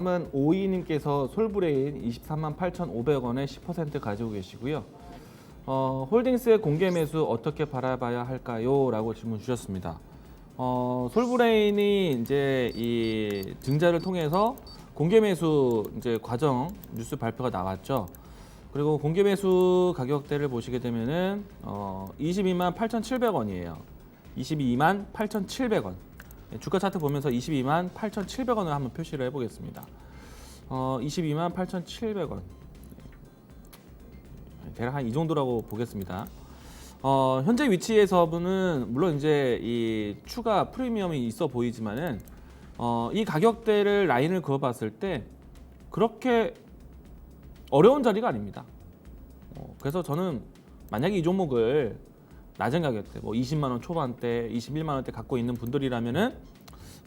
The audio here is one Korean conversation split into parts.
다음은 오이님께서 솔브레인 23만 8,500원에 10% 가지고 계시고요. 홀딩스의 공개 매수 어떻게 바라봐야 할까요? 라고 질문 주셨습니다. 솔브레인이 이제 이 증자를 통해서 공개 매수 이제 과정 뉴스 발표가 나왔죠. 그리고 공개 매수 가격대를 보시게 되면은 22만 8,700원이에요. 22만 8,700원. 주가 차트 보면서 22만 8,700원을 한번 표시를 해보겠습니다. 22만 8,700원. 대략 한 이 정도라고 보겠습니다. 현재 위치에서는 물론 이제 이 추가 프리미엄이 있어 보이지만은 이 가격대를 라인을 그어봤을 때 그렇게 어려운 자리가 아닙니다. 그래서 저는 만약에 이 종목을 낮은 가격대, 뭐 20만 원 초반대, 21만 원대 갖고 있는 분들이라면은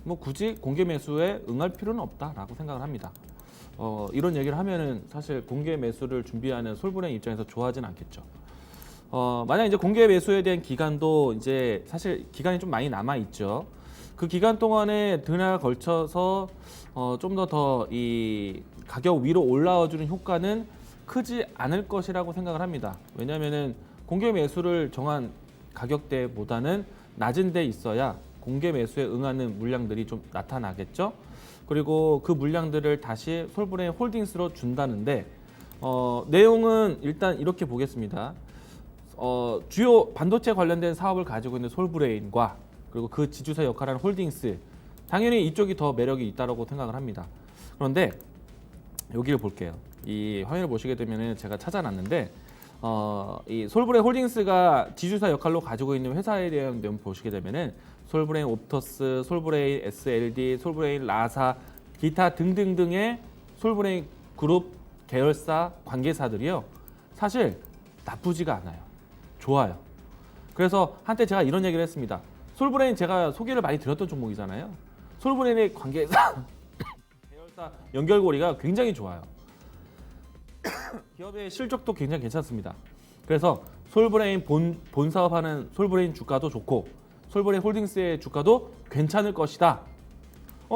뭐 굳이 공개 매수에 응할 필요는 없다라고 생각을 합니다. 이런 얘기를 하면은 사실 공개 매수를 준비하는 솔브레인 입장에서 좋아하진 않겠죠. 만약 이제 공개 매수에 대한 기간도 이제 사실 기간이 좀 많이 남아 있죠. 그 기간 동안에 드나 걸쳐서 좀 더 이 가격 위로 올라와주는 효과는 크지 않을 것이라고 생각을 합니다. 왜냐하면은 공개 매수를 정한 가격대보다는 낮은 데 있어야 공개 매수에 응하는 물량들이 좀 나타나겠죠. 그리고 그 물량들을 다시 솔브레인 홀딩스로 준다는데 내용은 일단 이렇게 보겠습니다. 주요 반도체 관련된 사업을 가지고 있는 솔브레인과 그리고 그 지주사 역할을 하는 홀딩스, 당연히 이쪽이 더 매력이 있다고 생각을 합니다. 그런데 여기를 볼게요. 이 화면을 보시게 되면 제가 찾아놨는데 이 솔브레인 홀딩스가 지주사 역할로 가지고 있는 회사에 대한 내용 보시게 되면은 솔브레인 옵터스, 솔브레인 SLD, 솔브레인 라사, 기타 등등등의 솔브레인 그룹 계열사 관계사들이요. 사실 나쁘지가 않아요. 좋아요. 그래서 한때 제가 이런 얘기를 했습니다. 솔브레인 제가 소개를 많이 드렸던 종목이잖아요. 솔브레인의 관계사 계열사 연결고리가 굉장히 좋아요. 기업의 실적도 굉장히 괜찮습니다. 그래서 솔브레인 본 사업하는 솔브레인 주가도 좋고 솔브레인 홀딩스의 주가도 괜찮을 것이다.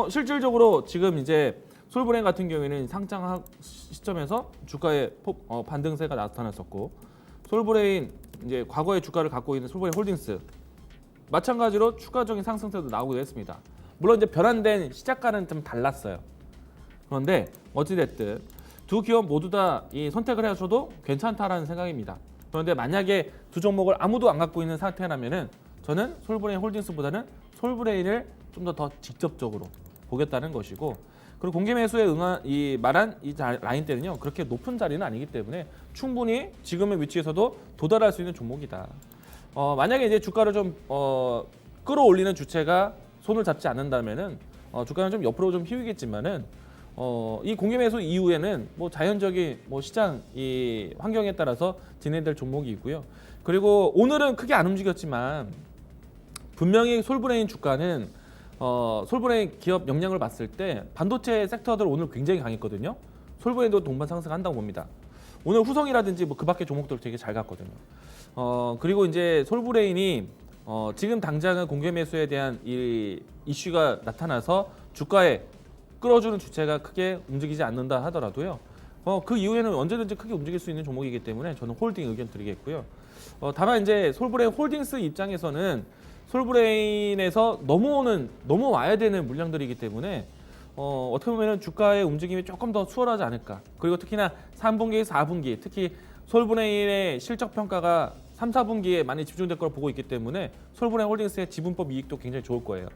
실질적으로 지금 이제 솔브레인 같은 경우에는 상장 시점에서 주가의 반등세가 나타났었고 솔브레인 이제 과거의 주가를 갖고 있는 솔브레인 홀딩스 마찬가지로 추가적인 상승세도 나오기도 했습니다. 물론 이제 변환된 시작가는 좀 달랐어요. 그런데 어찌됐든 두 기업 모두 다 이 선택을 하셔도 괜찮다라는 생각입니다. 그런데 만약에 두 종목을 아무도 안 갖고 있는 상태라면은 저는 솔브레인 홀딩스보다는 솔브레인을 좀 더 직접적으로 보겠다는 것이고, 그리고 공개 매수에 응한 이 말한 이 라인대는요 그렇게 높은 자리는 아니기 때문에 충분히 지금의 위치에서도 도달할 수 있는 종목이다. 만약에 이제 주가를 좀 끌어올리는 주체가 손을 잡지 않는다면은 주가는 좀 옆으로 좀 휘겠지만은 이 공개 매수 이후에는 뭐 자연적인 뭐 시장 이 환경에 따라서 진행될 종목이 있고요. 그리고 오늘은 크게 안 움직였지만 분명히 솔브레인 주가는 솔브레인 기업 역량을 봤을 때 반도체 섹터들 오늘 굉장히 강했거든요. 솔브레인도 동반 상승한다고 봅니다. 오늘 후성이라든지 뭐 그밖에 종목들 되게 잘 갔거든요. 그리고 이제 솔브레인이 지금 당장은 공개 매수에 대한 이 이슈가 나타나서 주가에 끌어주는 주체가 크게 움직이지 않는다 하더라도요. 그 이후에는 언제든지 크게 움직일 수 있는 종목이기 때문에 저는 홀딩 의견 드리겠고요. 다만 이제 솔브레인 홀딩스 입장에서는 솔브레인에서 넘어와야 되는 물량들이기 때문에 어떻게 보면 주가의 움직임이 조금 더 수월하지 않을까. 그리고 특히나 3분기, 4분기 특히 솔브레인의 실적 평가가 3, 4분기에 많이 집중될 걸 보고 있기 때문에 솔브레인 홀딩스의 지분법 이익도 굉장히 좋을 거예요.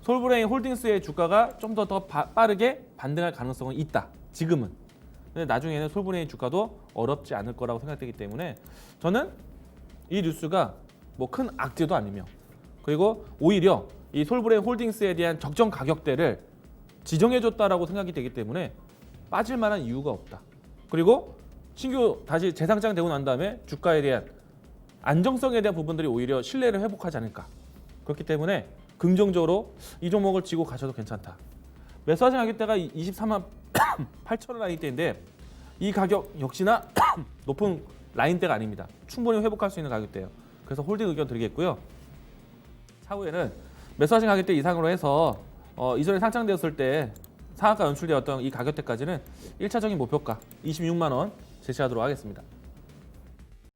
솔브레인 홀딩스의 주가가 좀 더 빠르게 반등할 가능성은 있다. 지금은. 근데 나중에는 솔브레인 주가도 어렵지 않을 거라고 생각되기 때문에 저는 이 뉴스가 뭐 큰 악재도 아니며 그리고 오히려 이 솔브레인 홀딩스에 대한 적정 가격대를 지정해줬다라고 생각이 되기 때문에 빠질 만한 이유가 없다. 그리고 신규 다시 재상장되고 난 다음에 주가에 대한 안정성에 대한 부분들이 오히려 신뢰를 회복하지 않을까. 그렇기 때문에 긍정적으로 이 종목을 쥐고 가셔도 괜찮다. 매수하신 가격대가 23만 8천 원 라인대인데 이 가격 역시나 높은 라인대가 아닙니다. 충분히 회복할 수 있는 가격대예요. 그래서 홀딩 의견 드리겠고요. 차후에는 매수하신 가격대 이상으로 해서 이전에 상장되었을 때 상한가 연출되었던 이 가격대까지는 1차적인 목표가 26만 원 제시하도록 하겠습니다.